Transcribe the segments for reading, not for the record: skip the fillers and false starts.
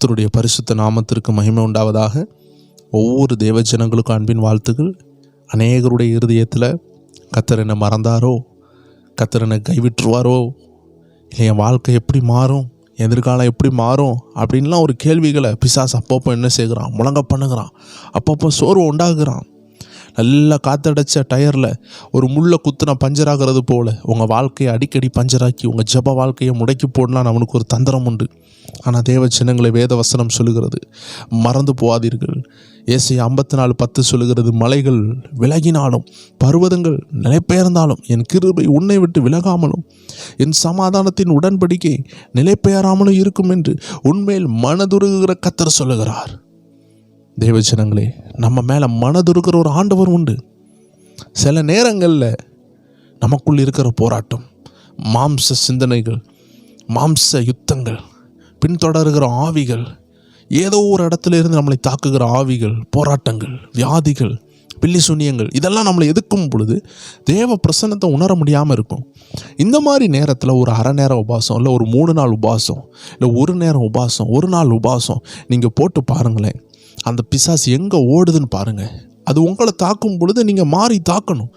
கர்த்தருடைய பரிசுத்த நாமத்திற்கு மகிமை உண்டாவதாக. ஒவ்வொரு தேவஜனங்களுக்கும் அன்பின் வாழ்த்துக்கள். அநேகருடைய இருதயத்தில் கர்த்தர் என்னை மறந்தாரோ, கர்த்தர் என்னை கைவிட்டுருவாரோ, இல்லை என் வாழ்க்கை எப்படி மாறும், எதிர்காலம் எப்படி மாறும் அப்படின்லாம் ஒரு கேள்விகளை பிசாசு அப்பப்போ என்ன செய்கிறான், முழங்க பண்ணுகிறான். அப்பப்போ சோர்வு உண்டாகுறான். நல்லா காற்றடைச்ச டயரில் ஒரு முள்ளை குத்துனா பஞ்சராகிறது போல் உங்கள் வாழ்க்கையை அடிக்கடி பஞ்சராக்கி உங்கள் ஜப வாழ்க்கையை முடக்கி போடலாம் அவனுக்கு ஒரு தந்திரம் உண்டு. ஆனால் தேவ சின்னங்களை வேத வசனம் சொல்லுகிறது, மறந்து போகாதீர்கள். ஏசாயா 54:10 சொல்லுகிறது, மலைகள் விலகினாலும் பர்வதங்கள் நிலைபெயர்ந்தாலும் என் கிருபை உன்னை விட்டு விலகாமலும் என் சமாதானத்தின் உடன்படிக்கை நிலைபெயராமலும் இருக்கும் என்று உன்மேல் மனதுருகுகிற கர்த்தர் சொல்லுகிறார். தேவஜனங்களே, நம்ம மேலே மனதுருகிற ஒரு ஆண்டவர் உண்டு. சில நேரங்களில் நமக்குள் இருக்கிற போராட்டம், மாம்ச சிந்தனைகள், மாம்ச யுத்தங்கள், பின்தொடர்கிற ஆவிகள், ஏதோ ஒரு இடத்துல இருந்து நம்மளை தாக்குகிற ஆவிகள், போராட்டங்கள், வியாதிகள், பில்லி சூனியங்கள், இதெல்லாம் நம்மளை எதிர்க்கும் பொழுது தேவ பிரசன்னத்தை உணர முடியாமல் இருக்கும். இந்த மாதிரி நேரத்தில் ஒரு அரை நேரம் உபாசம், இல்லை ஒரு 3 நாள் உபாசம், இல்லை ஒரு நேரம் உபாசம், ஒரு நாள் உபாசம் நீங்கள் போட்டு பாருங்களேன். அந்த பிசாசு எங்கே ஓடுதுன்னு பாருங்கள். அது உங்களை தாக்கும் பொழுது நீங்கள் மாறி தாக்கணும்.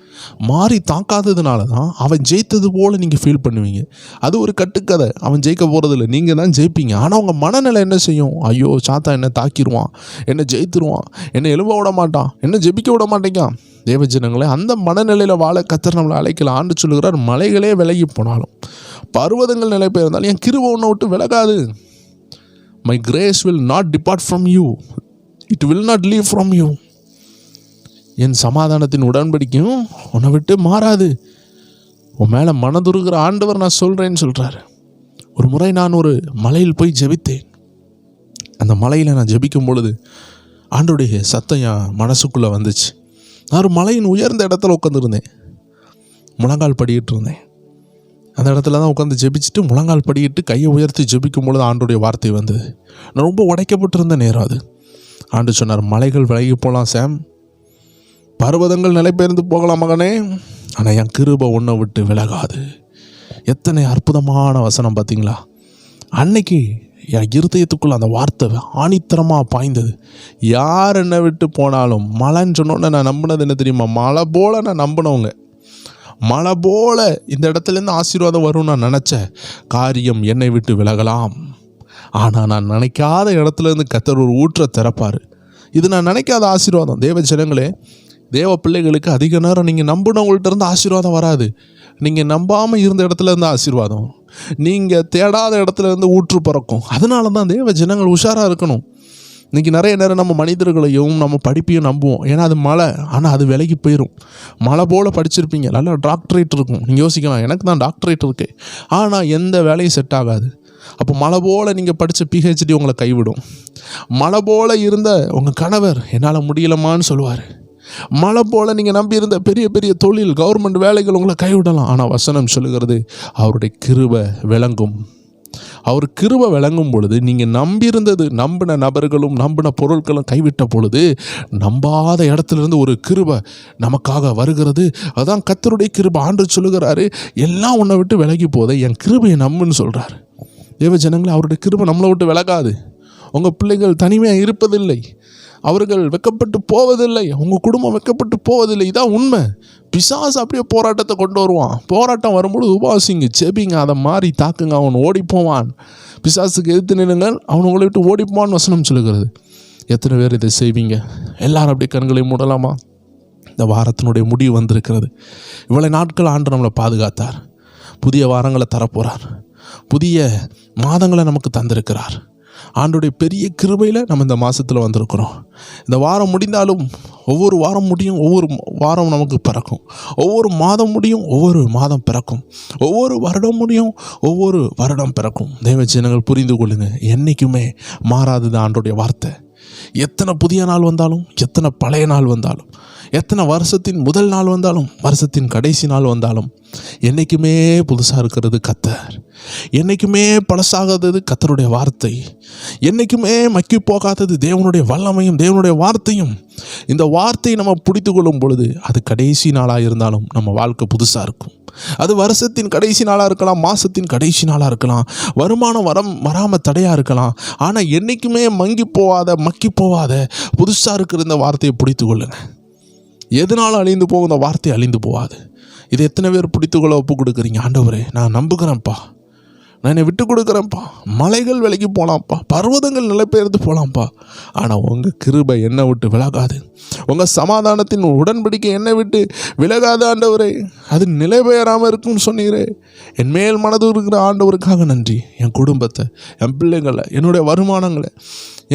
மாறி தாக்காததுனால தான் அவன் ஜெயித்தது போல் நீங்கள் ஃபீல் பண்ணுவீங்க. அது ஒரு கட்டுக்கதை. அவன் ஜெயிக்க போகிறதில்ல, நீங்கள் தான் ஜெயிப்பீங்க. ஆனால் உங்கள் மனநிலை என்ன செய்யும்? ஐயோ, சாத்தா என்னை தாக்கிடுவான், என்னை ஜெயித்துருவான், என்னை எழும்ப விட மாட்டான், என்னை ஜெபிக்க விட மாட்டேங்கான். தேவஜனங்களே, அந்த மனநிலையில் வாழ கர்த்தர் நம்மளை அழைக்கல. ஆண்டு சொல்லுகிறார், மலைகளே விலகி போனாலும் பர்வதங்கள் நிலை பெயர்ந்தாலும் என் கிருபை உன்னை விட்டு விலகாது. My grace will not depart from you, it will not leave from you. என் சமாதானத்தின் உடன்படிக்கையும் உன்னை விட்டு மாறாது. உன் மேலே மனதுருகிற ஆண்டவர் நான் சொல்கிறேன்னு சொல்கிறாரு. ஒரு முறை நான் ஒரு மலையில் போய் ஜெபித்தேன். அந்த மலையில் நான் ஜெபிக்கும் பொழுது ஆண்டவருடைய சத்தம் என் மனசுக்குள்ளே வந்துச்சு. நான் ஒரு மலையின் உயர்ந்த இடத்துல உட்காந்துருந்தேன். முழங்கால் படிக்கிட்டு இருந்தேன். அந்த இடத்துல தான் உட்காந்து ஜெபிச்சுட்டு முழங்கால் படிக்கிட்டு கையை உயர்த்தி ஜெபிக்கும் பொழுது ஆண்டோடைய வார்த்தை வந்தது. நான் ரொம்ப உடைக்கப்பட்டிருந்த நேரம் அது. ஆண்டு சொன்னார், மலைகள் விலகி போகலாம் சாம், பர்வதங்கள் நிலைபெயர்ந்து போகலாம் மகனே, ஆனால் என் கிருபை உன்னை விட்டு விலகாது. எத்தனை அற்புதமான வசனம் பார்த்தீங்களா? அன்னைக்கு என் இருதயத்துக்குள்ள அந்த வார்த்தை ஆணித்தரமாக பாய்ந்தது. யார் என்னை விட்டு போனாலும், மழைன்னு சொன்னோன்னே நான் நம்பினது என்ன தெரியுமா? மழை போல் நான் நம்பினவங்க. மழை போல் இந்த இடத்துலேருந்து ஆசீர்வாதம் வரும் நான் நினச்ச காரியம் என்னை விட்டு விலகலாம். ஆனால் நான் நினைக்காத இடத்துலேருந்து கர்த்தர் ஒரு ஊற்றை திறப்பார். இது நான் நினைக்காத ஆசீர்வாதம். தேவ ஜனங்களே, தேவ பிள்ளைகளுக்கு அதிக நேரம் நீங்கள் நம்பினவங்கள்ட்ட இருந்து ஆசீர்வாதம் வராது. நீங்கள் நம்பாமல் இருந்த இடத்துல இருந்து ஆசீர்வாதம், நீங்கள் தேடாத இடத்துல இருந்து ஊற்று பிறக்கும். அதனால தான் தேவ ஜனங்கள் உஷாராக இருக்கணும். இன்றைக்கி நிறைய நேரம் நம்ம மனிதர்களையும் நம்ம படிப்பையும் நம்புவோம். ஏன்னா அது மழை, ஆனால் அது விலகி போயிடும். மழை போல் படிச்சிருப்பீங்க, நல்லா டாக்டரேட் இருக்கும். நீங்கள் யோசிக்கலாம், எனக்கு தான் டாக்டரேட் இருக்கு, ஆனால் எந்த வேலையும் செட் ஆகாது. அப்போ மழை போல் நீங்கள் படித்த PhD உங்களை கைவிடும். மழை போல் இருந்த உங்கள் கணவர் என்னால் முடியலமான்னு சொல்லுவார். மழை போல் நீங்கள் நம்பி இருந்த பெரிய பெரிய தொழில், கவர்மெண்ட் வேலைகள் உங்களை கைவிடலாம். ஆனால் வசனம் சொல்லுகிறது, அவருடைய கிருபை விளங்கும். அவர் கிருபை விளங்கும் பொழுது நீங்கள் நம்பியிருந்தது, நம்பின நபர்களும் நம்பின பொருட்களும் கைவிட்ட பொழுது நம்பாத இடத்துலேருந்து ஒரு கிருபை நமக்காக வருகிறது. அதான் கர்த்தருடைய கிருபை. ஆண்டு சொல்லுகிறாரு, எல்லாம் உன்னை விட்டு விலகி போதே, என் கிருபையை நம்புன்னு சொல்கிறார். தேவ ஜனங்களே, அவருடைய கிருபை நம்மளை விட்டு விலகாது. உங்கள் பிள்ளைகள் தனிமையாக இருப்பதில்லை, அவர்கள் வெக்கப்பட்டு போவதில்லை, உங்கள் குடும்பம் வெக்கப்பட்டு போவதில்லை. இதான் உண்மை. பிசாசு அப்படியே போராட்டத்தை கொண்டு வருவான். போராட்டம் வரும்போது உபாசிங்க, செபிங்க, அதை மாறி தாக்குங்க, அவன் ஓடி போவான். பிசாசுக்கு எதிர்த்து நின்னுங்கள், அவன் உங்களை விட்டு ஓடி போவான்னு வசனம் சொல்லுகிறது. எத்தனை பேர் இதை செய்வீங்க? எல்லாரும் அப்படியே கண்களை மூடலாமா? இந்த வாரத்தினுடைய முடிவு வந்திருக்கிறது. இவ்வளவு நாட்கள் ஆண்டு நம்மளை பாதுகாத்தார். புதிய வாரங்களை தரப்போகிறார். புதிய மாதங்களை நமக்கு தந்திருக்கிறார். ஆண்டுடைய பெரிய கிருபையில் நம்ம இந்த மாதத்தில் வந்திருக்கிறோம். இந்த வாரம் முடிந்தாலும் ஒவ்வொரு வாரம் முடியும், ஒவ்வொரு வாரம் நமக்கு பிறக்கும். ஒவ்வொரு மாதம் முடியும், ஒவ்வொரு மாதம் பிறக்கும். ஒவ்வொரு வருடம் முடியும், ஒவ்வொரு வருடம் பிறக்கும். தேவ ஜனங்கள் புரிந்து கொள்ளுங்கள், என்றைக்குமே மாறாதது ஆண்டுடைய வார்த்தை. எத்தனை புதிய நாள் வந்தாலும், எத்தனை பழைய நாள் வந்தாலும், எத்தனை வருஷத்தின் முதல் நாள் வந்தாலும் வருஷத்தின் கடைசி நாள் வந்தாலும் என்றைக்குமே புதுசாக இருக்கிறது கர்த்தர். என்றைக்குமே பழசாகாதது கர்த்தருடைய வார்த்தை. என்றைக்குமே மக்கி போகாதது தேவனுடைய வல்லமையும் தேவனுடைய வார்த்தையும். இந்த வார்த்தையை நம்ம பிடித்து கொள்ளும் பொழுது அது கடைசி நாளாக இருந்தாலும் நம்ம வாழ்க்கை புதுசாக இருக்கும். அது வருஷத்தின் கடைசி நாளாக இருக்கலாம், மாதத்தின் கடைசி நாளாக இருக்கலாம், வருமானம் வராமல் தடையாக இருக்கலாம். ஆனால் என்றைக்குமே மக்கி போகாத புதுசாக இருக்கிற இந்த வார்த்தையை பிடித்து கொள்ளுங்க. எதனாலும் அழிந்து போகும் இந்த வார்த்தை அழிந்து போகாது. இது எத்தனை பேர் பிடித்துக்கொள்ள ஒப்பு கொடுக்குறீங்க? ஆண்டவரே, நான் நம்புகிறேன்ப்பா, நான் என்னை விட்டு கொடுக்குறேன்ப்பா. மலைகள் விலைக்கு போகலாம்ப்பா, பர்வதங்கள் நிலைபெயர்ந்து போகலாம்ப்பா. ஆனால் உங்கள் கிருபை என்னை விட்டு விலகாது. உங்கள் சமாதானத்தின் உடன்படிக்கை என்னை விட்டு விலகாது ஆண்டவரே. அது நிலைபெயராமல் இருக்கும்னு சொன்னீரே. என் மேல் மனது இருக்கிற ஆண்டவருக்காக நன்றி. என் குடும்பத்தை, என் பிள்ளைங்களை, என்னுடைய வருமானங்களை,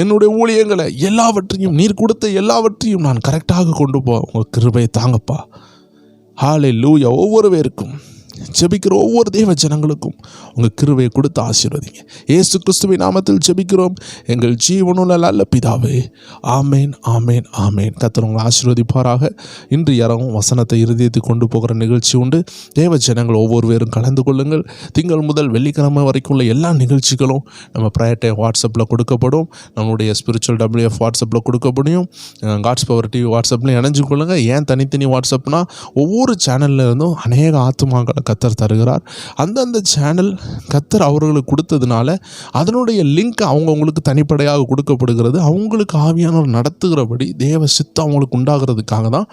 என்னுடைய ஊழியங்களை எல்லாவற்றையும் நீர் கொடுத்த எல்லாவற்றையும் நான் கரெக்டாக கொண்டு போ. உங்கள் கிருபையை தாங்கப்பா. ஹல்லேலூயா. ஒவ்வொரு பேருக்கும் ஜெபிக்கிற ஒவ்வொரு தேவ ஜனங்களுக்கும் உங்கள் கிருபையை கொடுத்து ஆசீர்வதிங்க. இயேசு கிறிஸ்துவின் நாமத்தில் ஜெபிக்கிறோம் எங்கள் ஜீவனுள்ள நல்ல பிதாவே. ஆமேன், ஆமேன், ஆமேன். கர்த்தர் உங்களை ஆசீர்வதிப்பாராக. இன்று யாரும் வசனத்தை இருதயத்துக்கு கொண்டு போகிற நிகழ்ச்சி உண்டு. தேவ ஜனங்கள் ஒவ்வொருவரும் கலந்து கொள்ளுங்கள். திங்கள் முதல் வெள்ளிக்கிழமை வரைக்கும் உள்ள எல்லா நிகழ்ச்சிகளும் நம்ம ப்ரேயர் டைம் வாட்ஸ்அப்பில் கொடுக்கப்படும். நம்மளுடைய ஸ்பிரிச்சுவல் WF வாட்ஸ்அப்பில் கொடுக்கப்படும். காட்ஸ் பவர் டிவி வாட்ஸ்அப்லையும் இணைஞ்சு கொள்ளுங்கள். ஏன் தனித்தனி வாட்ஸ்அப்னா, ஒவ்வொரு சேனலில் இருந்தும் அநேக ஆத்துமாக்களை கர்த்தர் தருகிறார். அந்தந்த சேனல் கர்த்தர் அவர்களுக்கு கொடுத்ததுனால அதனுடைய லிங்க் அவங்களுக்கு தனிப்படையாக கொடுக்கப்படுகிறது. அவங்களுக்கு ஆவியானவர் நடத்துகிறபடி தேவ சித்தம் அவங்களுக்கு உண்டாகிறதுக்காக தான்,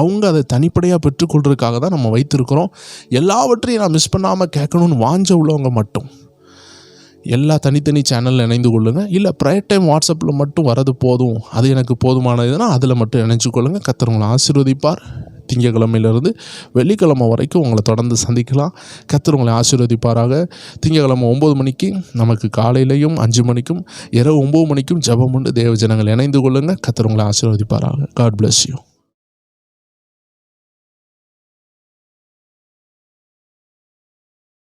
அவங்க அதை தனிப்படையாக பெற்றுக்கொள்றதுக்காக தான் நம்ம வைத்திருக்கிறோம். எல்லாவற்றையும் நான் மிஸ் பண்ணாமல் கேட்கணும்னு வாஞ்ச உள்ளவங்க மட்டும் எல்லா தனித்தனி சேனலில் இணைந்து கொள்ளுங்கள். இல்லை ப்ரேயர் டைம் வாட்ஸ்அப்பில் மட்டும் வரது போதும், அது எனக்கு போதுமானதுன்னா அதில் மட்டும் இணைச்சு கொள்ளுங்கள். கர்த்தர் உங்களை ஆசீர்வதிப்பார். திங்கக்கிழமையிலிருந்து வெள்ளிக்கிழமை வரைக்கும் உங்களை தொடர்ந்து சந்திக்கலாம். கர்த்தர் உங்களை ஆசீர்வதிப்பாராக. திங்கக்கிழமை 9 மணிக்கு நமக்கு காலையிலையும் 5 மணிக்கும் இரவு 9 மணிக்கும் ஜெபம் உண்டு. தேவ ஜனங்கள் இணைந்து கொள்ளுங்கள். கர்த்தர் உங்களை ஆசீர்வதிப்பாராக. God bless you.